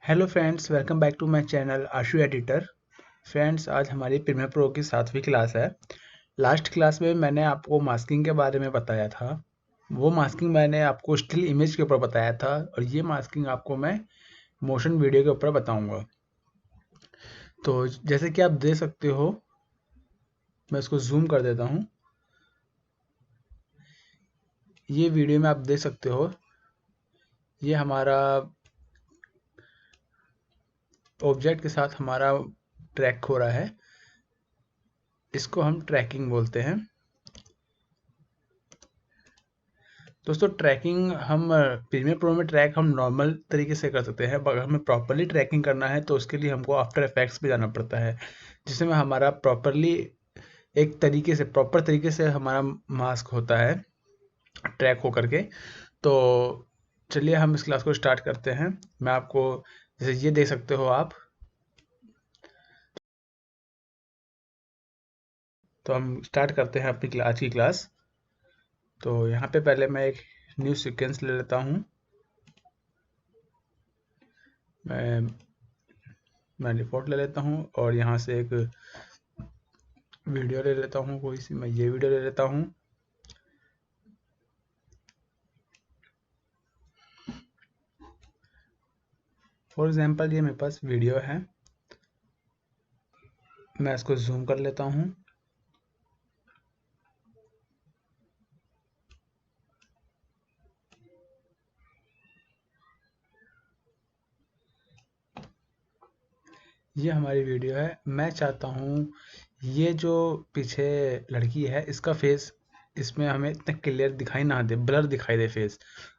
Hello friends, welcome back to my channel Ashu editor. Friends, आज हमारी premier pro की 7वीं क्लास है। लास्ट क्लास में मैंने आपको मास्किंग के बारे में बताया था। वो मास्किंग मैंने आपको स्टिल इमेज के ऊपर बताया था और ये मास्किंग आपको मैं मोशन वीडियो के ऊपर बताऊंगा। तो जैसे कि आप देख सकते हो, मैं इसको जूम कर देता हूँ। ये वीडियो में आप देख सकते हो, ये हमारा ऑब्जेक्ट के साथ हमारा ट्रैक हो रहा है। इसको हम ट्रैकिंग बोलते हैं। दोस्तों, ट्रैकिंग हम प्रीमियर प्रो में ट्रैक हम नॉर्मल तरीके से कर सकते हैं। अगर हमें प्रॉपरली ट्रैकिंग करना है तो उसके लिए हमको आफ्टर इफेक्ट्स पे जाना पड़ता है, जिसमें हमारा प्रॉपरली एक तरीके से प्रॉपर तरीके से हमारा मास्क होता है ट्रैक हो करके। तो चलिए हम इस क्लास को स्टार्ट करते हैं। मैं आपको जैसे ये देख सकते हो आप, तो हम स्टार्ट करते हैं अपनी आज की क्लास। तो यहाँ पे पहले मैं एक न्यू सीक्वेंस ले लेता हूँ। मैं मैं डिफॉल्ट ले लेता हूँ और यहाँ से एक वीडियो ले लेता हूँ। कोई सी मैं ये वीडियो ले लेता हूँ। फॉर एग्जांपल ये मेरे पास वीडियो है, मैं इसको जूम कर लेता हूँ। ये हमारी वीडियो है। मैं चाहता हूँ ये जो पीछे लड़की है इसका फेस इसमें हमें इतना क्लियर दिखाई ना दे, ब्लर दिखाई दे फेस।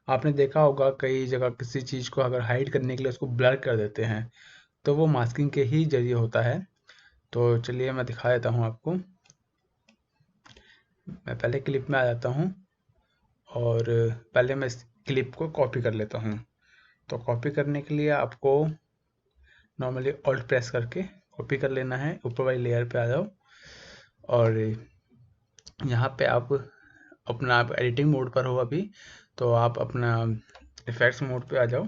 आपने देखा होगा कई जगह किसी चीज़ को अगर हाइड करने के लिए उसको ब्लर कर देते हैं, तो वो मास्किंग के ही जरिए होता है। तो चलिए मैं दिखा देता हूँ आपको। मैं पहले क्लिप में आ जाता हूँ और पहले मैं इस क्लिप को कॉपी कर लेता हूँ। तो कॉपी करने के लिए आपको नॉर्मली ऑल्ट प्रेस करके कॉपी कर लेना है। ऊपर वाली लेयर पे आ जाओ और यहाँ पे आप एडिटिंग मोड पर हो अभी, तो आप अपना इफेक्ट्स मोड पे आ जाओ।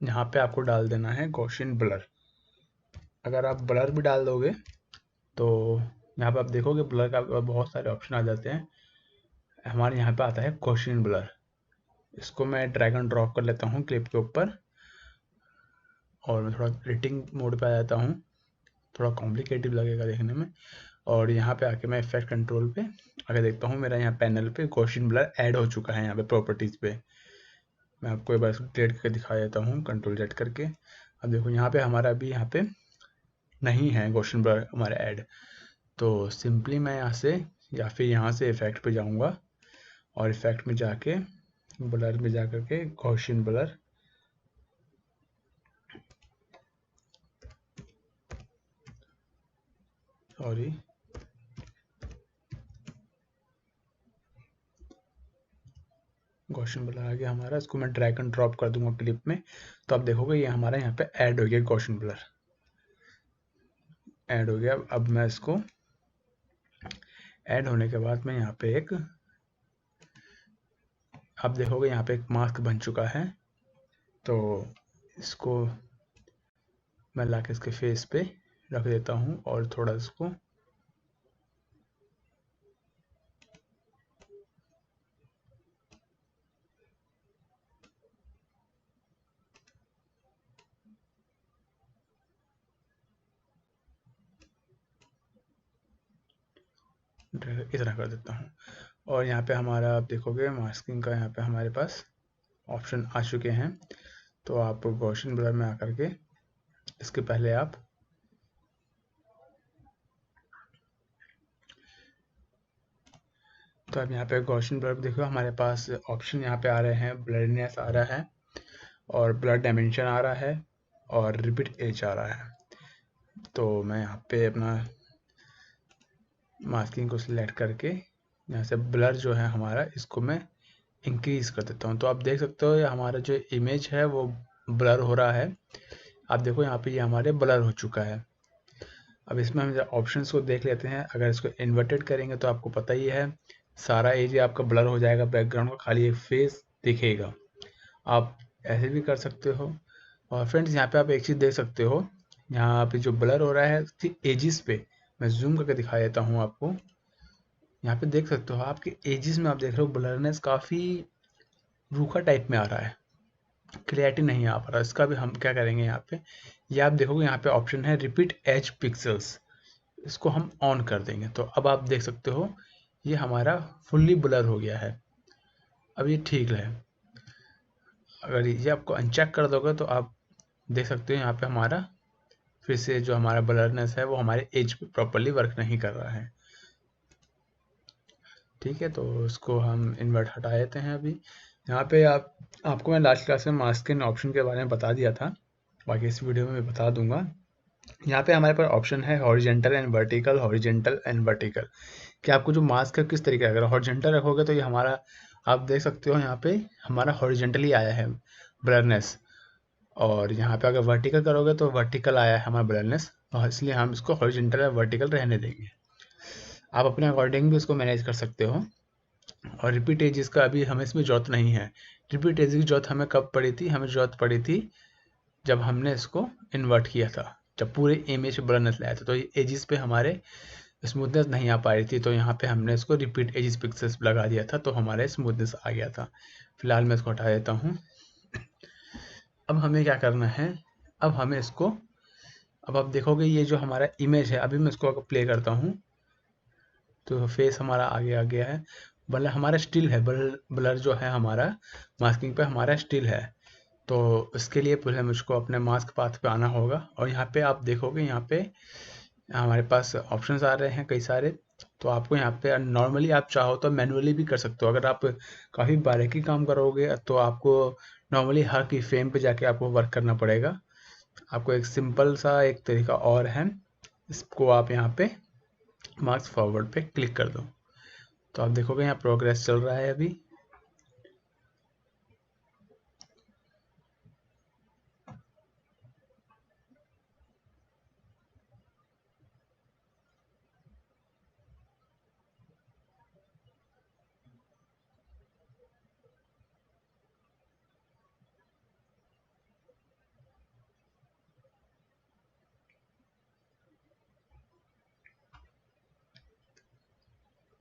यहाँ पे आपको डाल देना है गॉसियन ब्लर। अगर आप ब्लर भी डाल दोगे तो यहाँ पे आप देखोगे ब्लर का बहुत सारे ऑप्शन आ जाते हैं। हमारे यहाँ पे आता है गॉसियन ब्लर। इसको मैं ड्रैग एंड ड्रॉप कर लेता हूँ क्लिप के ऊपर और मैं थोड़ा एडिटिंग मोड पे आ जाता हूँ। थोड़ा कॉम्प्लिकेटेड लगेगा देखने में। और यहाँ पे आके मैं इफेक्ट कंट्रोल पे आके देखता हूँ, मेरा यहाँ पैनल पे गॉसियन ब्लर ऐड हो चुका है। यहाँ पे प्रॉपर्टीज पे मैं आपको एक बार डिलीट करके दिखा देता हूँ कंट्रोल जेड करके। अब देखो यहाँ पे हमारा अभी यहाँ पे नहीं है गॉसियन ब्लर हमारा ऐड। तो सिंपली मैं यहाँ से या फिर यहाँ से इफेक्ट पे जाऊँगा और इफेक्ट में जाके ब्लर में जा करके Gaussian blur, sorry, Gaussian blur आ गया हमारा। इसको मैं ड्रैग एंड ड्रॉप कर दूंगा क्लिप में, तो आप देखोगे ये हमारा यहाँ पे ऐड हो गया, गॉसियन ब्लर ऐड हो गया। अब मैं इसको ऐड होने के बाद मैं यहाँ पे आप देखोगे यहाँ पे एक मास्क बन चुका है। तो इसको मैं लाके इसके फेस पे रख देता हूँ और थोड़ा इसको इस तरह कर देता हूँ। और यहाँ पे हमारा आप देखोगे मास्किंग का यहाँ पे हमारे पास ऑप्शन आ चुके हैं। तो आप गॉसियन ब्लर में आकर के इसके पहले आप तो अब यहाँ पे गॉसियन ब्लर देखो हमारे पास ऑप्शन यहाँ पे आ रहे हैं। ब्लरनेस आ रहा है और ब्लर डायमेंशन आ रहा है और रिपीट एज आ रहा है। तो मैं यहाँ पे अपना मास्किंग को सिलेक्ट करके यहाँ से ब्लर जो है हमारा इसको मैं इंक्रीज कर देता हूँ। तो आप देख सकते हो ये हमारा जो इमेज है वो ब्लर हो रहा है। आप देखो यहाँ पे ये हमारे ब्लर हो चुका है। अब इसमें हम ऑप्शंस को देख लेते हैं। अगर इसको इन्वर्टेड करेंगे तो आपको पता ही है सारा एरिया आपका ब्लर हो जाएगा बैकग्राउंड का, खाली एक फेस दिखेगा। आप ऐसे भी कर सकते हो। और फ्रेंड्स यहाँ पे आप एक चीज़ देख सकते हो, यहाँ पे जो ब्लर हो रहा है उसकी एजिस पे, मैं जूम करके दिखा देता हूँ आपको। यहाँ पे देख सकते हो आपके एजिस में, आप देख रहे हो ब्लरनेस काफ़ी रूखा टाइप में आ रहा है, क्लियरिटी नहीं आ पा रहा। इसका भी हम क्या करेंगे, यहाँ पे ये आप देखोगे यहाँ पे ऑप्शन है रिपीट एज पिक्सल्स, इसको हम ऑन कर देंगे। तो अब आप देख सकते हो ये हमारा फुल्ली ब्लर हो गया है। अब ये ठीक है। अगर ये आपको अनचेक कर दोगे तो आप देख सकते हो यहाँ पे हमारा फिर से जो हमारा ब्लरनेस है वो हमारे एज पे प्रॉपरली वर्क नहीं कर रहा है। ठीक है, तो उसको हम इन्वर्ट हटा देते हैं अभी। यहाँ पे आपको मैं लास्ट क्लास में मास्किंग ऑप्शन के बारे में बता दिया था, बाकी इस वीडियो में मैं बता दूंगा। यहाँ पे हमारे पास ऑप्शन है horizontal and vertical, horizontal and vertical, कि आपको जो मास्क है किस तरीके का, अगर हॉरिजेंटल रखोगे तो ये हमारा, आप देख सकते हो यहाँ पे हमारा हॉरिजेंटली आया है ब्लरनेस, और यहाँ पे अगर वर्टिकल करोगे तो वर्टिकल आया है हमारा ब्लरनेस, तो इसलिए हम इसको हॉरिजेंटल या वर्टिकल रहने देंगे। आप अपने अकॉर्डिंग भी इसको मैनेज कर सकते हो। और रिपीट एजेस का अभी हमें इसमें जरूरत नहीं है। रिपीट एजेस की जरूरत हमें कब पड़ी थी, हमें जरूरत पड़ी थी जब हमने इसको इन्वर्ट किया था, जब पूरे इमेज पे ब्लरनेस लाया था, तो ये एजेस पे हमारे स्मूथनेस नहीं आ पा रही थी, तो यहाँ पे हमने इसको रिपीट एजेस पिक्सेल्स लगा दिया था, तो हमारे स्मूथनेस आ गया था। फिलहाल मैं इसको हटा देता हूँ। अब हमें क्या करना है, अब हमें इसको, अब आप देखोगे ये जो हमारा इमेज है, अभी मैं इसको अगर प्ले करता हूँ तो फेस हमारा आगे आ गया है, ब्लर हमारा स्टिल है, ब्लर जो है हमारा मास्किंग पे हमारा स्टिल है। तो इसके लिए पहले मुझको अपने मास्क पाथ पे आना होगा, और यहाँ पे आप देखोगे यहाँ पे हमारे पास ऑप्शंस आ रहे हैं कई सारे। तो आपको यहाँ पे नॉर्मली आप चाहो तो मैनुअली भी कर सकते हो, अगर आप काफ़ी बारीकी काम करोगे तो आपको नॉर्मली हर की फ्रेम पे जाके आपको वर्क करना पड़ेगा। आपको एक सिंपल सा एक तरीका और है, इसको आप यहाँ पे मार्क्स फॉरवर्ड पे क्लिक कर दो, तो आप देखोगे यहाँ प्रोग्रेस चल रहा है अभी।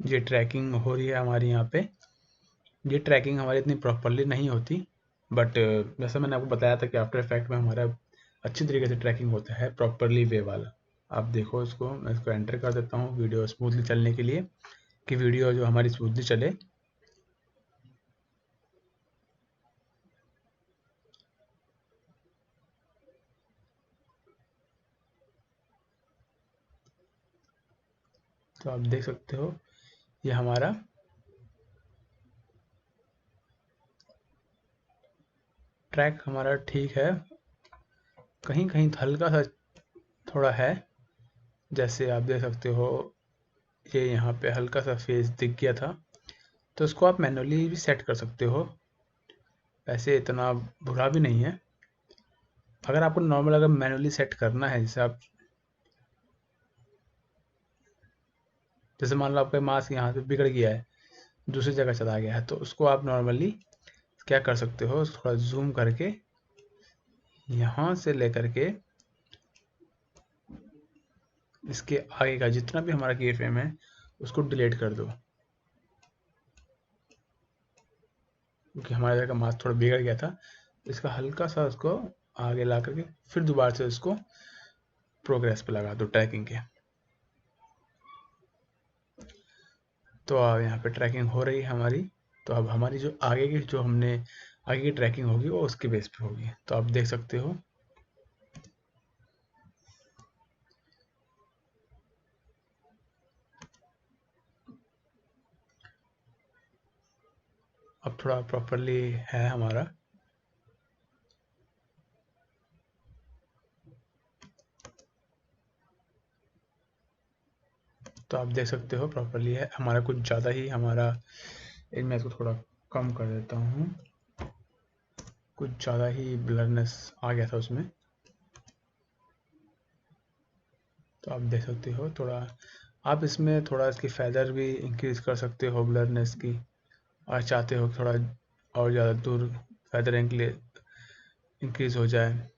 ये ट्रैकिंग हो रही है हमारी यहाँ पे। ये ट्रैकिंग हमारी इतनी प्रॉपरली नहीं होती, बट जैसे मैंने आपको बताया था कि आफ्टर इफेक्ट में हमारा अच्छी तरीके से ट्रैकिंग होता है प्रॉपरली वे वाला। आप देखो इसको, मैं इसको एंटर कर देता हूँ वीडियो स्मूथली चलने के लिए, कि वीडियो जो हमारी स्मूथली चले। तो आप देख सकते हो ये हमारा ट्रैक हमारा ठीक है, कहीं कहीं हल्का सा थोड़ा है, जैसे आप देख सकते हो ये यहाँ पे हल्का सा फेस दिख गया था, तो इसको आप मैनुअली भी सेट कर सकते हो, वैसे इतना बुरा भी नहीं है। अगर आपको नॉर्मल अगर मैनुअली सेट करना है, जैसे मान लो आपका मास्क यहाँ से बिगड़ गया है, दूसरी जगह चला गया है, तो उसको आप नॉर्मली क्या कर सकते हो, थोड़ा जूम करके यहाँ से लेकर के इसके आगे का जितना भी हमारा की फ्रेम है उसको डिलीट कर दो, क्योंकि हमारे जगह का मास्क थोड़ा बिगड़ गया था। इसका हल्का सा उसको आगे ला करके फिर दोबारा से उसको प्रोग्रेस पे लगा दो ट्रैकिंग के। तो अब यहाँ पे ट्रैकिंग हो रही है हमारी। तो अब हमारी जो आगे की, जो हमने आगे की ट्रैकिंग होगी वो उसके बेस पे होगी, तो आप देख सकते हो। अब थोड़ा प्रॉपरली है हमारा। तो आप देख सकते हो प्रॉपरली है हमारा, कुछ ज़्यादा ही हमारा, मैं इसको थोड़ा कम कर देता हूँ, कुछ ज़्यादा ही ब्लरनेस आ गया था उसमें। तो आप देख सकते हो थोड़ा, आप इसमें थोड़ा इसकी फेदर भी इंक्रीज कर सकते हो ब्लरनेस की, और चाहते हो थोड़ा और ज़्यादा दूर वेदर इंक्रीज हो जाए।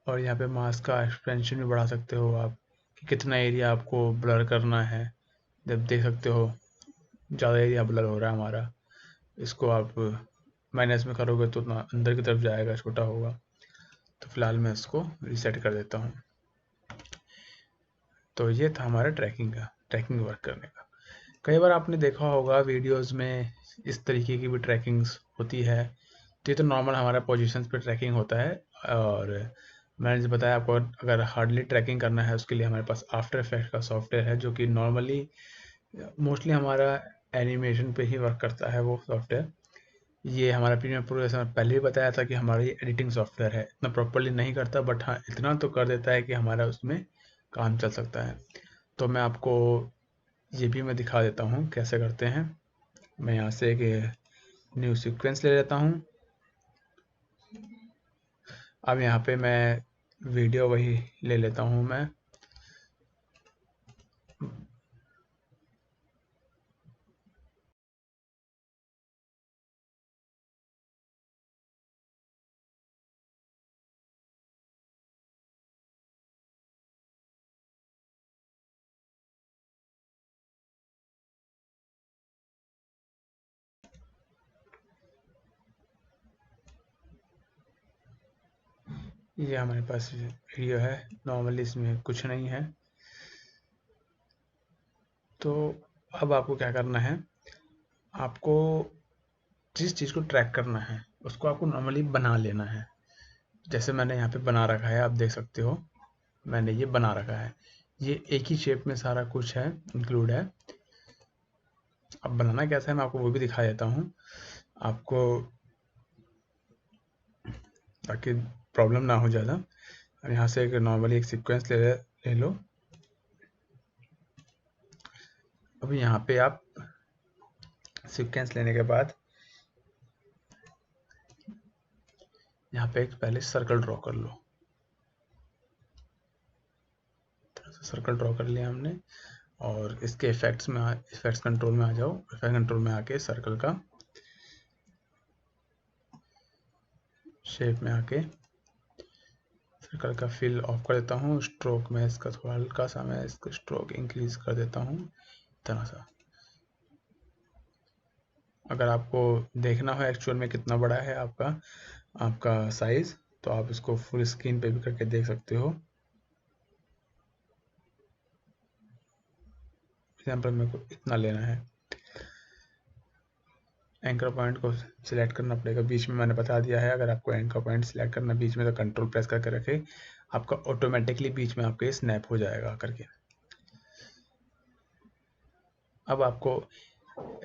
और यहाँ पे मास्क का एक्सपेंशन भी बढ़ा सकते हो आप, कि कितना एरिया आपको ब्लर करना है। जब देख सकते हो ज़्यादा एरिया ब्लर हो रहा है हमारा, इसको आप माइनस में करोगे तो उतना अंदर की तरफ जाएगा, छोटा होगा। तो फिलहाल मैं इसको रीसेट कर देता हूँ। तो ये था हमारा ट्रैकिंग वर्क करने का। कई बार आपने देखा होगा वीडियोस में इस तरीके की भी ट्रैकिंग्स होती है। तो ये तो नॉर्मल हमारा पोजीशंस पे ट्रैकिंग होता है। और मैंने जो बताया आपको, अगर हार्डली ट्रैकिंग करना है उसके लिए हमारे पास आफ्टर इफेक्ट्स का सॉफ्टवेयर है, जो कि नॉर्मली मोस्टली हमारा एनिमेशन पे ही वर्क करता है वो सॉफ्टवेयर। ये हमारा प्रीमियर प्रो, जैसे मैं पहले ही बताया था कि हमारा ये एडिटिंग सॉफ्टवेयर है। इतना प्रॉपरली नहीं करता, बट हाँ इतना तो कर देता है कि हमारा उसमें काम चल सकता है। तो मैं आपको ये भी मैं दिखा देता हूँ कैसे करते हैं। मैं यहाँ से एक न्यू सीक्वेंस ले लेता हूँ। अब यहाँ पे मैं वीडियो वही ले लेता हूँ मैं। ये हमारे पास वीडियो है, नॉर्मली इसमें कुछ नहीं है। तो अब आपको क्या करना है, आपको जिस चीज़ को ट्रैक करना है उसको आपको नॉर्मली बना लेना है। जैसे मैंने यहाँ पे बना रखा है, आप देख सकते हो मैंने ये बना रखा है। ये एक ही शेप में सारा कुछ है, इंक्लूड है। अब बनाना कैसा है मैं आपको वो भी दिखा देता हूँ आपको, ताकि प्रॉब्लम ना हो ज़्यादा। अब यहाँ से एक नॉर्मली एक सीक्वेंस ले लो। अब यहाँ पे आप सीक्वेंस लेने के बाद यहाँ पे एक पहले सर्कल ड्रॉ कर लो। सर्कल ड्रॉ कर लिया हमने, और इसके इफेक्ट्स कंट्रोल में आ जाओ। इफेक्ट कंट्रोल में आके सर्कल का शेप में आके सर्कल का फिल ऑफ कर देता हूँ। स्ट्रोक में इसका थोड़ा हल्का सा मैं इसका स्ट्रोक इंक्रीज कर देता हूँ, इतना सा। अगर आपको देखना हो एक्चुअल में कितना बड़ा है आपका साइज, तो आप इसको फुल स्क्रीन पे भी करके देख सकते हो। एग्जाम्पल मेरे को इतना लेना है। एंकर पॉइंट को सिलेक्ट करना पड़ेगा, बीच में मैंने बता दिया है। अगर आपको एंकर पॉइंट सिलेक्ट करना बीच में, तो कंट्रोल प्रेस करके रखे, आपका ऑटोमेटिकली बीच में आपके स्नैप हो जाएगा करके। अब आपको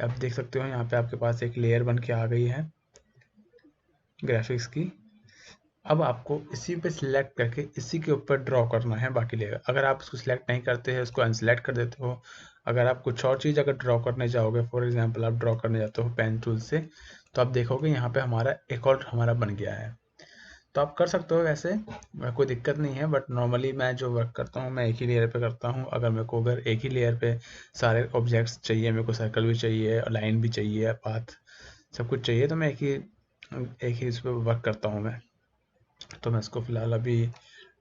आप देख सकते हो यहाँ पे आपके पास एक लेयर बन के आ गई है ग्राफिक्स की। अब आपको इसी पे सिलेक्ट करके इसी के ऊपर ड्रॉ करना है बाकी लेयर। अगर आप इसको सिलेक्ट नहीं करते हैं, उसको अनसिलेक्ट कर देते हो, अगर आप कुछ और चीज़ अगर ड्रॉ करने जाओगे, फॉर एग्जांपल आप ड्रॉ करने जाते हो पेन टूल से, तो आप देखोगे यहाँ पे हमारा एक और हमारा बन गया है। तो आप कर सकते हो वैसे, कोई दिक्कत नहीं है। बट नॉर्मली मैं जो वर्क करता हूँ मैं एक ही लेयर पे करता हूँ। अगर मेरे को अगर एक ही लेयर पे सारे ऑब्जेक्ट्स चाहिए, मेरे को सर्कल भी चाहिए, लाइन भी चाहिए, पाथ सब कुछ चाहिए, तो मैं एक ही इस पर वर्क करता हूँ मैं। तो मैं इसको फ़िलहाल अभी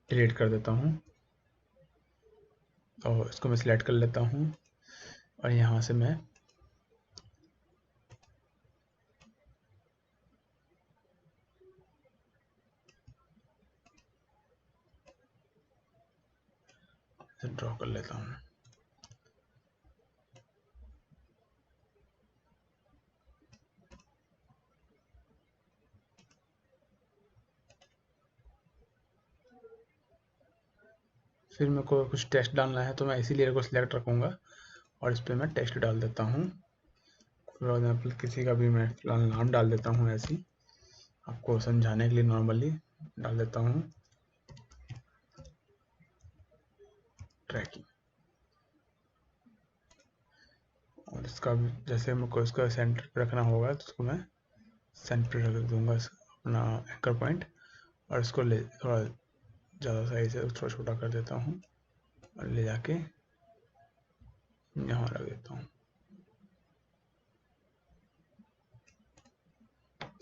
डिलीट कर देता हूँ, और इसको मैं सिलेक्ट कर लेता हूँ, और यहाँ से मैं ड्रॉ कर लेता हूँ। फिर मेरे को कुछ टेक्स्ट डालना है, तो मैं इसी लेयर को सिलेक्ट रखूँगा और इस पर मैं टेक्स्ट डाल देता हूँ। फॉर एग्जाम्पल किसी का भी मैं फिलहाल नाम डाल देता हूँ, ऐसे ही आपको समझाने के लिए नॉर्मली डाल देता हूँ, ट्रैकिंग। और इसका भी जैसे मेरे को इसका सेंटर पे रखना होगा, तो उसको मैं सेंटर पे रख दूँगा अपना एंकर पॉइंट, और इसको ले थोड़ा ज़्यादा साइज है थोड़ा छोटा कर देता हूँ, और ले जाके यहाँ रख देता हूँ।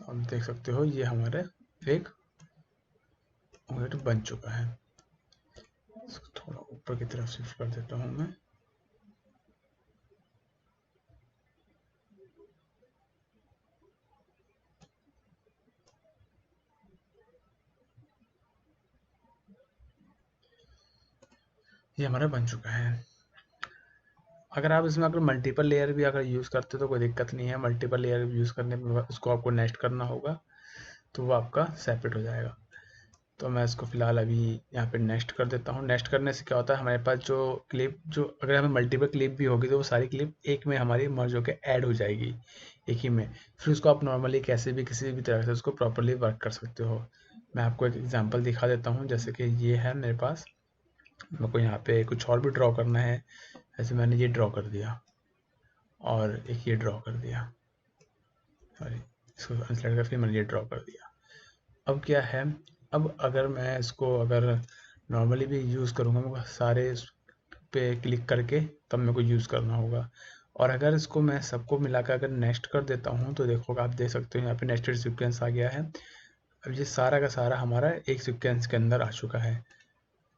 अब देख सकते हो ये हमारे एक ऑब्जेक्ट बन चुका है। इसको थोड़ा ऊपर की तरफ शिफ्ट कर देता हूँ मैं। ये हमारा बन चुका है। अगर आप इसमें अगर मल्टीपल लेयर भी अगर यूज़ करते हो तो कोई दिक्कत नहीं है। मल्टीपल लेयर यूज़ करने में उसको आपको नेक्स्ट करना होगा, तो वो आपका सेपरेट हो जाएगा। तो मैं इसको फ़िलहाल अभी यहाँ पे नेक्स्ट कर देता हूँ। नेक्स्ट करने से क्या होता है, हमारे पास जो क्लिप जो अगर हमें मल्टीपल क्लिप भी होगी तो वो सारी क्लिप एक में हमारी मर्ज होकर ऐड हो जाएगी एक ही में। फिर उसको आप नॉर्मली कैसे भी किसी भी तरह से उसको प्रॉपरली वर्क कर सकते हो। मैं आपको एक एग्जांपल दिखा देता हूँ। जैसे कि ये है मेरे पास, मेरे को यहाँ पे कुछ और भी ड्रॉ करना है। ऐसे मैंने ये ड्रॉ कर दिया और एक ये ड्रॉ कर दिया, सॉरी इसको अनसेलेक्ट करके मैंने ये ड्रॉ कर दिया। अब क्या है, अब अगर मैं इसको अगर नॉर्मली भी यूज़ करूँगा, मेरे को सारे इस पे क्लिक करके तब मेरे को यूज़ करना होगा। और अगर इसको मैं सबको मिलाकर अगर नेक्स्ट कर देता हूँ तो देखो आप देख सकते हो यहाँ पे नेक्स्टेड सीक्वेंस आ गया है। अब ये सारा का सारा हमारा एक सीक्वेंस के अंदर आ चुका है।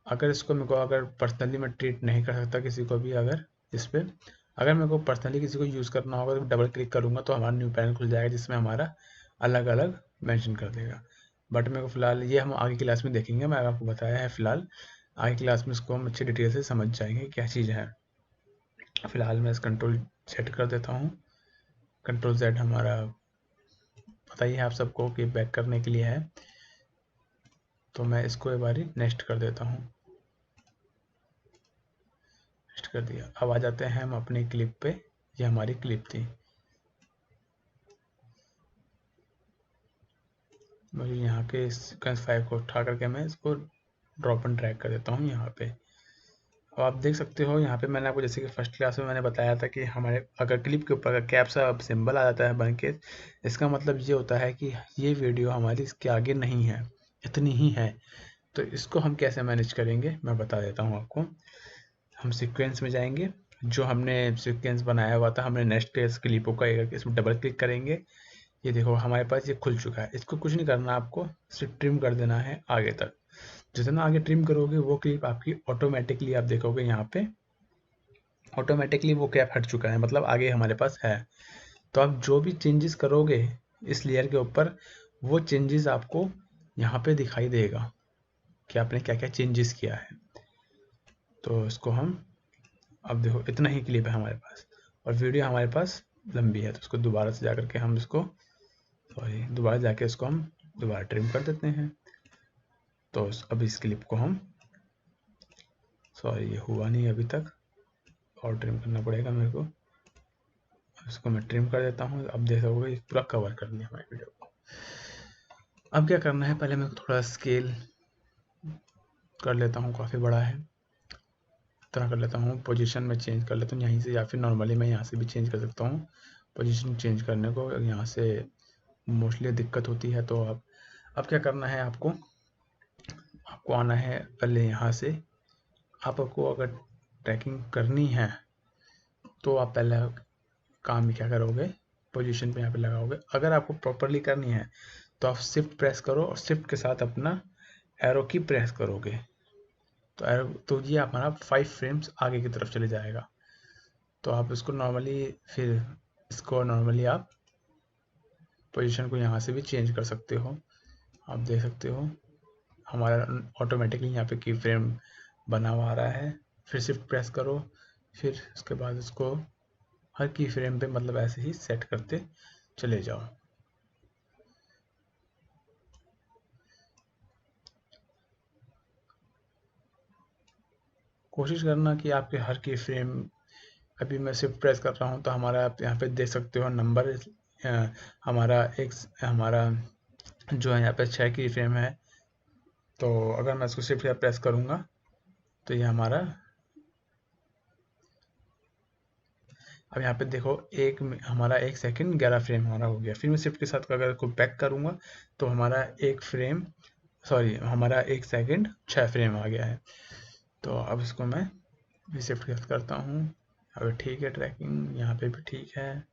अगर इसको मेरे को अगर पर्सनली मैं ट्रीट नहीं कर सकता किसी को भी, अगर इस पर अगर मेरे को पर्सनली किसी को यूज़ करना होगा तो डबल क्लिक करूँगा तो हमारा न्यू पैनल खुल जाएगा जिसमें हमारा अलग अलग मेंशन कर देगा। बट मेरे को फ़िलहाल ये हम आगे क्लास में देखेंगे। मैं आपको बताया है फ़िलहाल आगे क्लास में इसको हम अच्छी डिटेल से समझ जाएंगे क्या चीज़ है। फ़िलहाल मैं इस कंट्रोल सेट कर देता हूँ। कंट्रोल जेड हमारा पता ही है आप सबको कि बैक करने के लिए है। तो मैं इसको एक बारी नेक्स्ट कर देता हूँ। नेक्स्ट कर दिया। अब आ जाते हैं हम अपनी क्लिप पे। ये हमारी क्लिप थी। मुझे यहाँ के सीक्वेंस 5 को उठा करके मैं इसको ड्रॉप एंड ड्रैग कर देता हूँ यहाँ पे। अब आप देख सकते हो यहाँ पे मैंने आपको जैसे कि फर्स्ट क्लास में मैंने बताया था कि हमारे अगर क्लिप के ऊपर अगर कैप सा सिंबल आ जाता है बन के, इसका मतलब ये होता है कि ये वीडियो हमारी इसके आगे नहीं है, इतनी ही है। तो इसको हम कैसे मैनेज करेंगे मैं बता देता हूँ आपको। हम सीक्वेंस में जाएंगे, जो हमने सीक्वेंस बनाया हुआ था हमने नेक्स्ट क्लिपों का एक इसमें डबल क्लिक करेंगे। ये देखो हमारे पास ये खुल चुका है। इसको कुछ नहीं करना, आपको सिर्फ ट्रिम कर देना है आगे तक। जितना आगे ट्रिम करोगे वो क्लिप आपकी ऑटोमेटिकली आप देखोगे यहाँ पे ऑटोमेटिकली वो कैप हट चुका है, मतलब आगे हमारे पास है। तो आप जो भी चेंजेस करोगे इस लेयर के ऊपर वो चेंजेस आपको यहाँ पे दिखाई देगा कि आपने क्या क्या चेंजेस किया है। तो इसको हम अब देखो इतना ही क्लिप है हमारे पास और वीडियो हमारे पास लंबी है, तो इसको दोबारा से जा करके हम इसको दोबारा जाके इसको हम दोबारा ट्रिम कर देते हैं। तो अब इस क्लिप को हम ये हुआ नहीं अभी तक और ट्रिम करना पड़ेगा मेरे को। इसको मैं ट्रिम कर देता हूँ। अब देख सकोगे पूरा कवर कर लिया हमारे वीडियो को। अब क्या करना है, पहले मैं थोड़ा स्केल कर लेता हूँ, काफ़ी बड़ा है तरह कर लेता हूँ। पोजीशन में चेंज कर लेता हूँ यहीं से, या फिर नॉर्मली मैं यहाँ से भी चेंज कर सकता हूँ। पोजीशन चेंज करने को यहाँ से मोस्टली दिक्कत होती है। तो अब क्या करना है, आपको आना है पहले यहाँ से। आपको अगर ट्रैकिंग करनी है तो आप पहले काम क्या करोगे, पोजीशन पे यहाँ पे लगाओगे। अगर आपको प्रॉपरली करनी है तो आप शिफ्ट प्रेस करो और शिफ्ट के साथ अपना एरो की प्रेस करोगे तो एरो तो ये हमारा 5 फ्रेम्स आगे की तरफ चले जाएगा। तो आप इसको नॉर्मली फिर इसको नॉर्मली आप पोजीशन को यहाँ से भी चेंज कर सकते हो। आप देख सकते हो हमारा ऑटोमेटिकली यहाँ पे की फ्रेम बना हुआ आ रहा है। फिर शिफ्ट प्रेस करो, फिर उसके बाद इसको हर की फ्रेम पे मतलब ऐसे ही सेट करते चले जाओ। कोशिश करना कि आपके हर की फ्रेम, अभी मैं शिफ्ट प्रेस कर रहा हूँ तो हमारा आप यहाँ पे देख सकते हो नंबर हमारा जो है यहाँ पे 6 की फ्रेम है। तो अगर मैं इसको शिफ्ट प्रेस करूँगा तो ये हमारा अब यहाँ पे देखो हमारा 1 सेकंड 11 फ्रेम हमारा हो गया। फिर मैं शिफ्ट के साथ अगर इसको बैक करूँगा तो हमारा हमारा 1 सेकंड 6 फ्रेम आ गया है। तो अब इसको मैं शिफ्ट करता हूँ यहाँ पे ठीक है ट्रैकिंग, यहाँ पे भी ठीक है।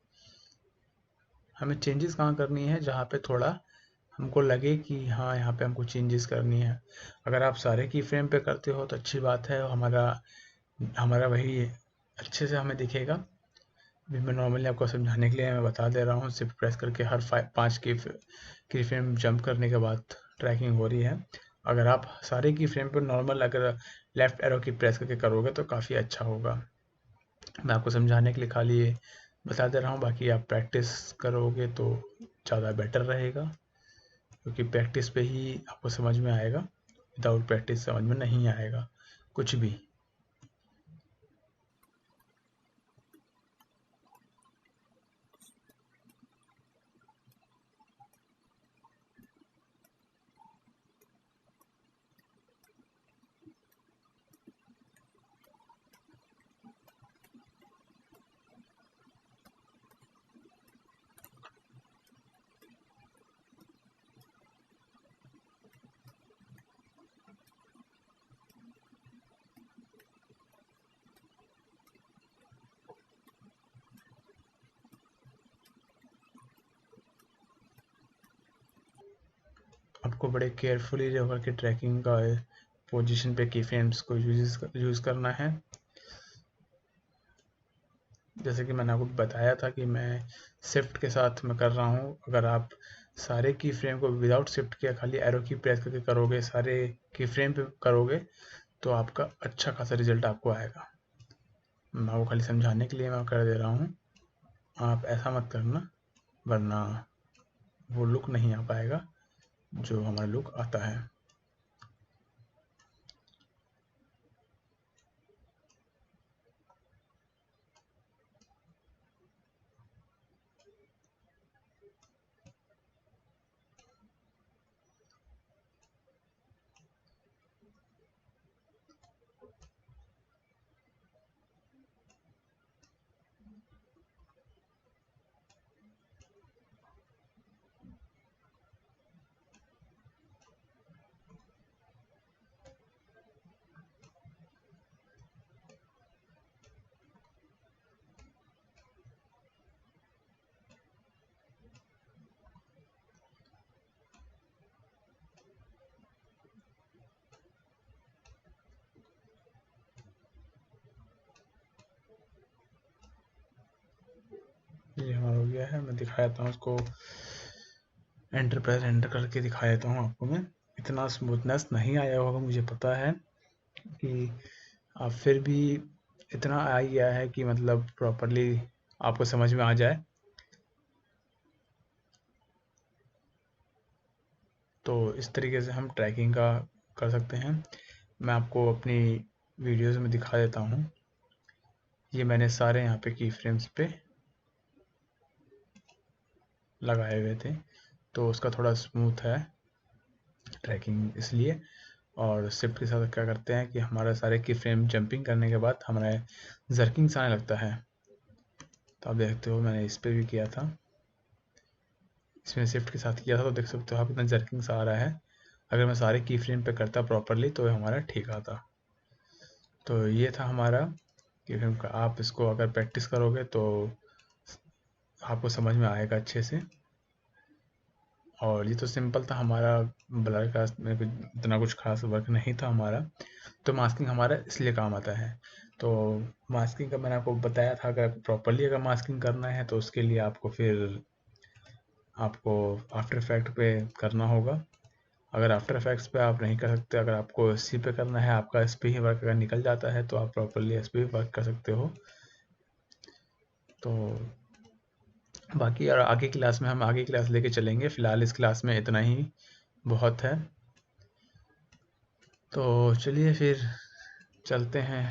हमें चेंजेस कहाँ करनी है, जहाँ पे थोड़ा हमको लगे कि हाँ यहाँ पे हमको चेंजेस करनी है। अगर आप सारे की फ्रेम पे करते हो तो अच्छी बात है, हमारा हमारा वही अच्छे से हमें दिखेगा। अभी मैं नॉर्मली आपको समझाने के लिए मैं बता दे रहा हूँ, शिफ्ट प्रेस करके हर 5 की फ्रेम जंप करने के बाद ट्रैकिंग हो रही है। अगर आप सारे की फ्रेम पर नॉर्मल अगर लेफ्ट एरो की प्रेस करके करोगे तो काफ़ी अच्छा होगा। मैं आपको समझाने के लिए खाली ये बता दे रहा हूँ, बाकी आप प्रैक्टिस करोगे तो ज़्यादा बेटर रहेगा, क्योंकि प्रैक्टिस पे ही आपको समझ में आएगा, विदाउट प्रैक्टिस समझ में नहीं आएगा कुछ भी। आपको बड़े केयरफुली होकर के ट्रैकिंग का पोजीशन पे की फ्रेम्स को यूज़ करना है। जैसे कि मैंने आपको बताया था कि मैं शिफ्ट के साथ मैं कर रहा हूँ। अगर आप सारे की फ्रेम को विदाउट शिफ्ट किया खाली एरो की प्रेस करके करोगे, सारे की फ्रेम पे करोगे, तो आपका अच्छा खासा रिजल्ट आपको आएगा। मैं वो खाली समझाने के लिए मैं कर दे रहा हूँ, आप ऐसा मत करना, वरना वो लुक नहीं आ पाएगा जो हमारा लुक आता है। ये हमारा हो गया है। मैं दिखा देता हूँ उसको, एंटर प्रेस एंटर करके दिखा देता हूँ आपको मैं। इतना स्मूथनेस नहीं आया होगा, मुझे पता है कि आप फिर भी इतना आ ही गया है कि मतलब प्रॉपरली आपको समझ में आ जाए। तो इस तरीके से हम ट्रैकिंग का कर सकते हैं। मैं आपको अपनी वीडियोस में दिखा देता हूँ। ये मैंने सारे यहाँ पे की फ्रेम्स पे लगाए हुए थे, तो उसका थोड़ा स्मूथ है ट्रैकिंग इसलिए। और शिफ्ट के साथ क्या करते हैं कि हमारा सारे की फ्रेम जंपिंग करने के बाद हमारा जर्किंग से आने लगता है। तो आप देखते हो मैंने इस पे भी किया था, इसमें शिफ्ट के साथ किया था, तो देख सकते हो आप कितना जर्किंग सा आ रहा है। अगर मैं सारे की फ्रेम पे करता प्रॉपरली तो हमारा ठीक आता। तो ये था हमारा की फ्रेम का। आप इसको अगर प्रैक्टिस करोगे तो आपको समझ में आएगा अच्छे से। और ये तो सिंपल था हमारा ब्लर का, मेरे को इतना कुछ खास वर्क नहीं था हमारा। तो मास्किंग हमारा इसलिए काम आता है। तो मास्किंग का मैंने आपको बताया था, अगर प्रॉपरली अगर मास्किंग करना है तो उसके लिए आपको आफ्टर इफेक्ट पे करना होगा। अगर आफ्टर इफेक्ट्स पे आप नहीं कर सकते, अगर आपको एस पे करना है, आपका एस ही वर्क अगर निकल जाता है तो आप प्रॉपरली एस पे वर्क कर सकते हो। तो बाकी और आगे क्लास में हम आगे क्लास लेके चलेंगे, फ़िलहाल इस क्लास में इतना ही बहुत है। तो चलिए फिर चलते हैं।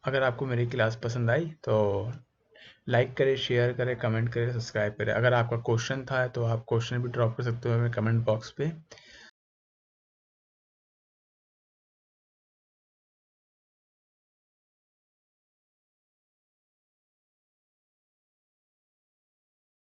अगर आपको मेरी क्लास पसंद आई तो लाइक करें, शेयर करें, कमेंट करें, सब्सक्राइब करें। अगर आपका क्वेश्चन था तो आप क्वेश्चन भी ड्रॉप कर सकते हो मेरे कमेंट बॉक्स पे।